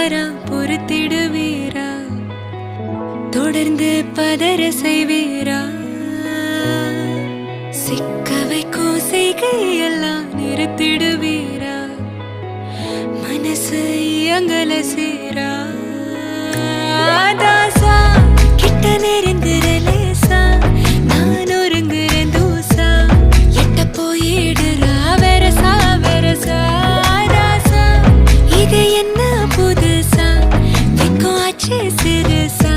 தவறா பொறுத்திடுவீரா? தொடர்ந்து பதற செய்வீரா? சிக்க வைக்கும் செய்கையெல்லாம் நிறுத்திடுவீரா? மனசு இயங்கல சீரா? தாசா கிட்ட நெருங்குற லேசா, நான் ஒருங்குற தூசா, எட்ட போயிடுறா வெரசா வெரசா. தாசா இது என்ன புதுசா, வெக்கம் ஆச்சு சிறுசா,